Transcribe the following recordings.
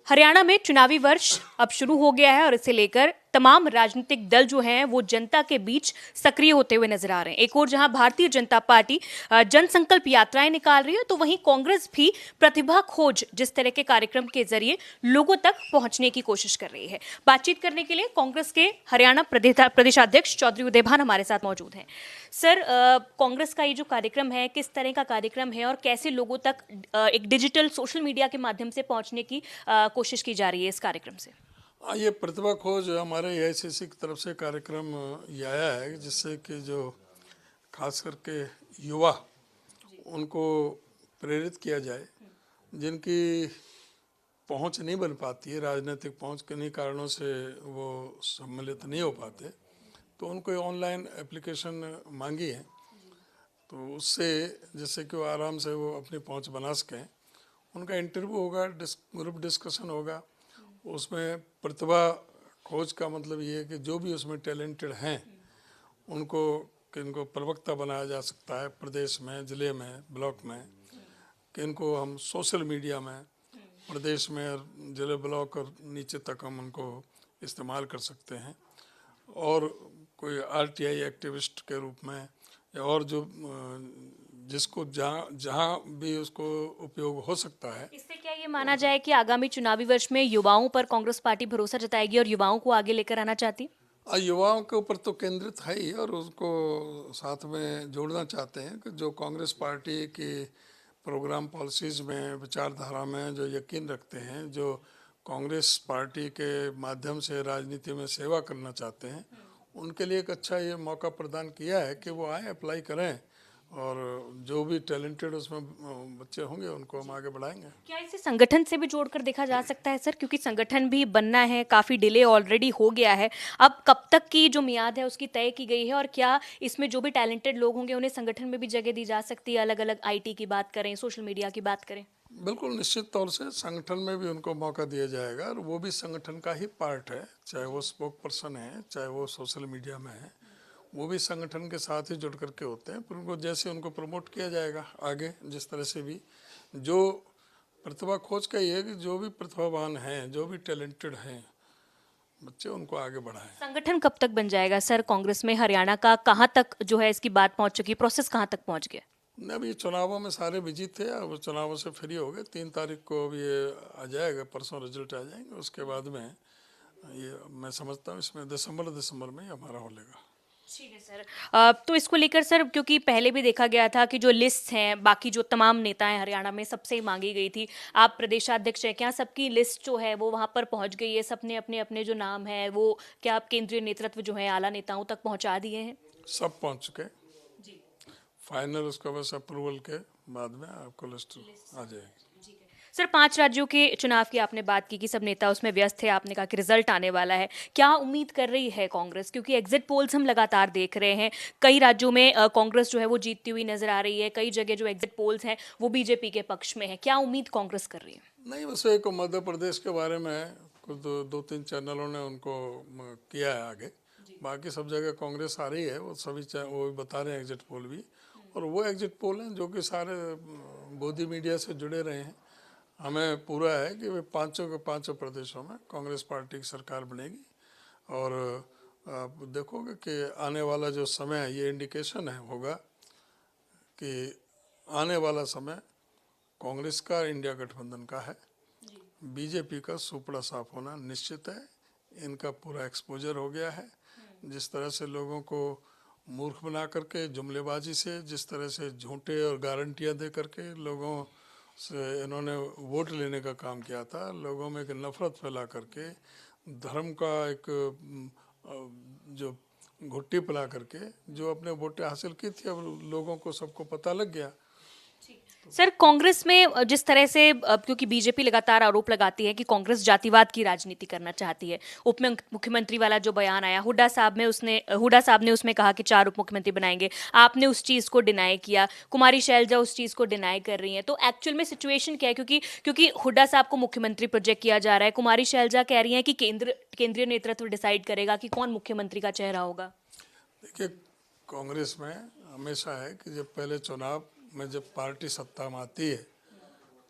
हरियाणा में चुनावी वर्ष अब शुरू हो गया है और इसे लेकर तमाम राजनीतिक दल जो हैं वो जनता के बीच सक्रिय होते हुए नजर आ रहे हैं। एक और जहां भारतीय जनता पार्टी जनसंकल्प यात्राएं निकाल रही है, तो वहीं कांग्रेस भी प्रतिभा खोज जिस तरह के कार्यक्रम के जरिए लोगों तक पहुंचने की कोशिश कर रही है। बातचीत करने के लिए कांग्रेस के हरियाणा प्रदेशाध्यक्ष चौधरी उदयभान हमारे साथ मौजूद हैं। सर, कांग्रेस का ये जो कार्यक्रम है किस तरह का कार्यक्रम है और कैसे लोगों तक एक डिजिटल सोशल मीडिया के माध्यम से पहुंचने की कोशिश की जा रही है इस कार्यक्रम से? ये प्रतिभा खोज हमारे एआईसीसी की तरफ से कार्यक्रम ये आया है, जिससे कि जो खास करके युवा उनको प्रेरित किया जाए, जिनकी पहुंच नहीं बन पाती है, राजनीतिक पहुंच किन्हीं कारणों से वो सम्मिलित नहीं हो पाते, तो उनको ऑनलाइन एप्लीकेशन मांगी है। तो उससे जैसे कि वो आराम से वो अपनी पहुंच बना सकें। उनका इंटरव्यू होगा, ग्रुप डिस्कशन होगा। उसमें प्रतिभा खोज का मतलब ये है कि जो भी उसमें टैलेंटेड हैं उनको किनको प्रवक्ता बनाया जा सकता है, प्रदेश में, ज़िले में, ब्लॉक में, किनको हम सोशल मीडिया में प्रदेश में, ज़िले, ब्लॉक और नीचे तक हम उनको इस्तेमाल कर सकते हैं। और कोई आरटीआई एक्टिविस्ट के रूप में या और जो जिसको जहाँ भी उसको उपयोग हो सकता है। इससे क्या ये माना जाए कि आगामी चुनावी वर्ष में युवाओं पर कांग्रेस पार्टी भरोसा जताएगी और युवाओं को आगे लेकर आना चाहती? युवाओं के ऊपर तो केंद्रित है ही, और उसको साथ में जोड़ना चाहते हैं कि जो कांग्रेस पार्टी की प्रोग्राम पॉलिसीज़ में, विचारधारा में जो यकीन रखते हैं, जो कांग्रेस पार्टी के माध्यम से राजनीति में सेवा करना चाहते हैं, उनके लिए एक अच्छा ये मौका प्रदान किया है कि वो आए, अप्लाई करें, और जो भी टैलेंटेड उसमें बच्चे होंगे उनको हम आगे बढ़ाएंगे। क्या इसे संगठन से भी जोड़कर देखा जा सकता है सर? क्योंकि संगठन भी बनना है, काफ़ी डिले ऑलरेडी हो गया है। अब कब तक की जो मियाद है उसकी तय की गई है, और क्या इसमें जो भी टैलेंटेड लोग होंगे उन्हें संगठन में भी जगह दी जा सकती है? अलग अलग आईटी की बात करें, सोशल मीडिया की बात करें। बिल्कुल, निश्चित तौर से संगठन में भी उनको मौका दिया जाएगा, और वो भी संगठन का ही पार्ट है, चाहे वो स्पोक पर्सन है, चाहे वो सोशल मीडिया में है, वो भी संगठन के साथ ही जुड़ करके होते हैं। पर उनको जैसे उनको प्रमोट किया जाएगा आगे, जिस तरह से भी जो प्रतिभा खोज का ये है कि जो भी प्रतिभावान हैं, जो भी टैलेंटेड हैं बच्चे, उनको आगे बढ़ाएं। संगठन कब तक बन जाएगा सर कांग्रेस में? हरियाणा का कहाँ तक जो है इसकी बात पहुंच चुकी है, प्रोसेस कहाँ तक पहुंच गया? अब ये चुनावों में सारे बिजी थे, अब चुनावों से फ्री हो गए। 3 तारीख को अब ये आ जाएगा, परसों रिजल्ट आ जाएंगे। उसके बाद में ये मैं समझता हूँ इसमें दिसंबर में हमारा हो लेगा। ठीक है सर। तो इसको लेकर सर, क्योंकि पहले भी देखा गया था कि जो लिस्ट हैं बाकी जो तमाम नेता हैं हरियाणा में, सबसे ही मांगी गई थी। आप प्रदेशाध्यक्ष हैं, क्या सबकी लिस्ट जो है वो वहाँ पर पहुँच गई है? सबने अपने अपने जो नाम है वो क्या आप केंद्रीय नेतृत्व जो है आला नेताओं तक पहुँचा दिए हैं? सब पहुँच चुके जी। फाइनल, उसका बस अप्रूवल के बाद में आपको लिस्ट आ जाएगी। सर, 5 राज्यों के चुनाव की आपने बात की कि सब नेता उसमें व्यस्त थे, आपने कहा कि रिजल्ट आने वाला है। क्या उम्मीद कर रही है कांग्रेस? क्योंकि एग्जिट पोल्स हम लगातार देख रहे हैं, कई राज्यों में कांग्रेस जो है वो जीतती हुई नजर आ रही है, कई जगह जो एग्जिट पोल्स हैं वो बीजेपी के पक्ष में है। क्या उम्मीद कांग्रेस कर रही है? नहीं, बस एक मध्य प्रदेश के बारे में कुछ 2-3 चैनलों ने उनको किया है आगे। बाकी सब जगह कांग्रेस आ रही है, वो सभी वो भी बता रहे हैं एग्जिट पोल भी। और वो एग्जिट पोल हैं जो कि सारे मोदी मीडिया से जुड़े रहे हैं। हमें पूरा है कि वे पांचों के पांचों प्रदेशों में कांग्रेस पार्टी की सरकार बनेगी। और आप देखोगे कि आने वाला जो समय है, ये इंडिकेशन है होगा कि आने वाला समय कांग्रेस का इंडिया गठबंधन का है। बीजेपी का सुपड़ा साफ होना निश्चित है। इनका पूरा एक्सपोजर हो गया है। जिस तरह से लोगों को मूर्ख बना करके, जुमलेबाजी से, जिस तरह से झूठे और गारंटियां दे करके लोगों से इन्होंने वोट लेने का काम किया था, लोगों में एक नफरत फैला करके, धर्म का एक जो घुट्टी पिला करके जो अपने वोटें हासिल की थी, अब लोगों को सबको पता लग गया। सर, कांग्रेस में जिस तरह से क्योंकि बीजेपी लगातार आरोप लगाती है कि कांग्रेस जातिवाद की राजनीति करना चाहती है, उप मुख्यमंत्री वाला जो बयान आया, हुड्डा साहब ने उसमें कहा कि 4 उप मुख्यमंत्री बनाएंगे, आपने उस चीज़ को डिनाई किया, कुमारी शैलजा उस चीज़ को डिनाई कर रही हैं। तो एक्चुअल में सिचुएशन क्या है? क्योंकि हुड्डा साहब को मुख्यमंत्री प्रोजेक्ट किया जा रहा है, कुमारी शैलजा कह रही हैं कि केंद्रीय नेतृत्व डिसाइड करेगा कि कौन मुख्यमंत्री का चेहरा होगा। देखिए, कांग्रेस में हमेशा है कि जब पहले चुनाव में जब पार्टी सत्ता में आती है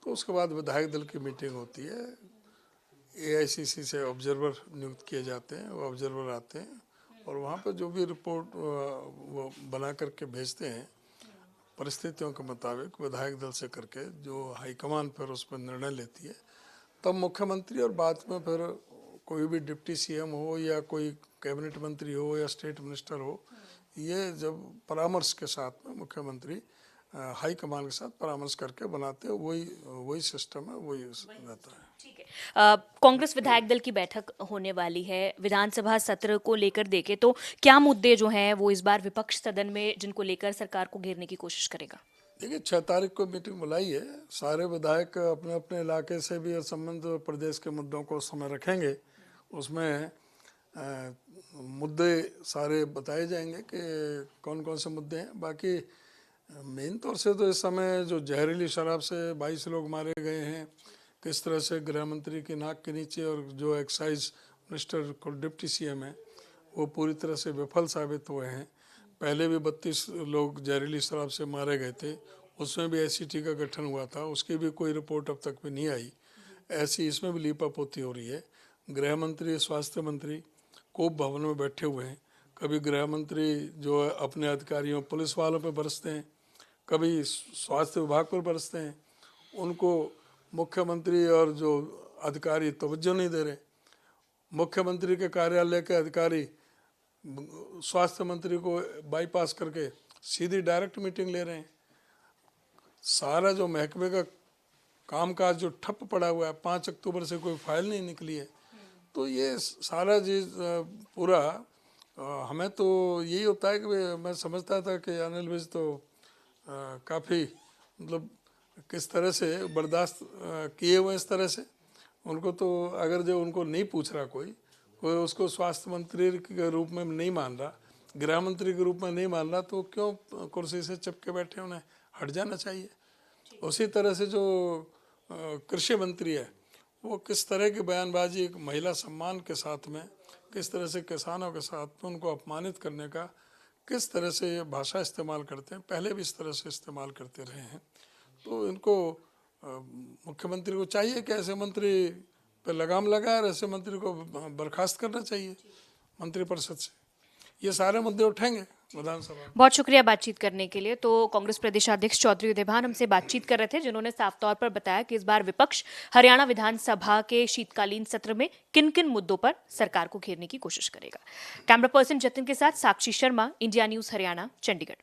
तो उसके बाद विधायक दल की मीटिंग होती है, एआईसीसी से ऑब्जर्वर नियुक्त किए जाते हैं, वो ऑब्जर्वर आते हैं और वहाँ पर जो भी रिपोर्ट वो बना करके भेजते हैं परिस्थितियों के मुताबिक विधायक दल से करके, जो हाईकमान फिर उस पर निर्णय लेती है, तब मुख्यमंत्री और बाद में फिर कोई भी डिप्टी सीएम हो या कोई कैबिनेट मंत्री हो या स्टेट मिनिस्टर हो, ये जब परामर्श के साथ में मुख्यमंत्री हाई कमान के साथ परामर्श करके बनाते हैं, वही सिस्टम है, वही रहता है। ठीक है। कांग्रेस विधायक दल की बैठक होने वाली है, विधानसभा सत्र को लेकर देखें तो क्या मुद्दे जो हैं वो इस बार विपक्ष सदन में जिनको लेकर सरकार को घेरने की कोशिश करेगा? देखिए 6 तारीख को मीटिंग बुलाई है, सारे विधायक अपने अपने इलाके से भी और संबंधित प्रदेश के मुद्दों को समय रखेंगे, उसमें मुद्दे सारे बताए जाएंगे कि कौन कौन से मुद्दे हैं। बाकी मेन तौर से तो इस समय जो जहरीली शराब से 22 लोग मारे गए हैं, किस तरह से गृह मंत्री की नाक के नीचे और जो एक्साइज मिनिस्टर को डिप्टी सीएम है वो पूरी तरह से विफल साबित हुए हैं। पहले भी 32 लोग जहरीली शराब से मारे गए थे, उसमें भी एससीटी का गठन हुआ था, उसकी भी कोई रिपोर्ट अब तक भी नहीं आई। ऐसी इसमें भी लीपापोती हो रही है। गृह मंत्री, स्वास्थ्य मंत्री कोप भवन में बैठे हुए हैं, कभी गृह मंत्री जो है अपने अधिकारियों पुलिस वालों पर बरसते हैं, कभी स्वास्थ्य विभाग पर बरसते हैं, उनको मुख्यमंत्री और जो अधिकारी तवज्जो नहीं दे रहे। मुख्यमंत्री के कार्यालय के अधिकारी स्वास्थ्य मंत्री को बाईपास करके सीधी डायरेक्ट मीटिंग ले रहे हैं। सारा जो महकमे का कामकाज जो ठप पड़ा हुआ है, 5 अक्टूबर से कोई फाइल नहीं निकली है, तो ये सारा चीज़ पूरा हमें तो यही होता है कि मैं समझता था कि अनिल विज तो काफ़ी मतलब किस तरह से बर्दाश्त किए हुए इस तरह से, उनको तो अगर जो उनको नहीं पूछ रहा कोई उसको स्वास्थ्य मंत्री के रूप में नहीं मान रहा, गृह मंत्री के रूप में नहीं मान रहा, तो क्यों कुर्सी से चिपके बैठे, उन्हें हट जाना चाहिए। उसी तरह से जो कृषि मंत्री है वो किस तरह की बयानबाजी एक महिला सम्मान के साथ में, किस तरह से किसानों के साथ में उनको अपमानित करने का किस तरह से ये भाषा इस्तेमाल करते हैं, पहले भी इस तरह से इस्तेमाल करते रहे हैं। तो इनको मुख्यमंत्री को चाहिए कि ऐसे मंत्री पे लगाम लगाए और ऐसे मंत्री को बर्खास्त करना चाहिए मंत्रिपरिषद से। ये सारे मुद्दे उठेंगे विधानसभा। बहुत शुक्रिया बातचीत करने के लिए। तो कांग्रेस प्रदेशाध्यक्ष चौधरी उदय भान हमसे बातचीत कर रहे थे, जिन्होंने साफ तौर पर बताया कि इस बार विपक्ष हरियाणा विधानसभा के शीतकालीन सत्र में किन किन मुद्दों पर सरकार को घेरने की कोशिश करेगा। कैमरा पर्सन जतिन के साथ साक्षी शर्मा, इंडिया न्यूज हरियाणा, चंडीगढ़।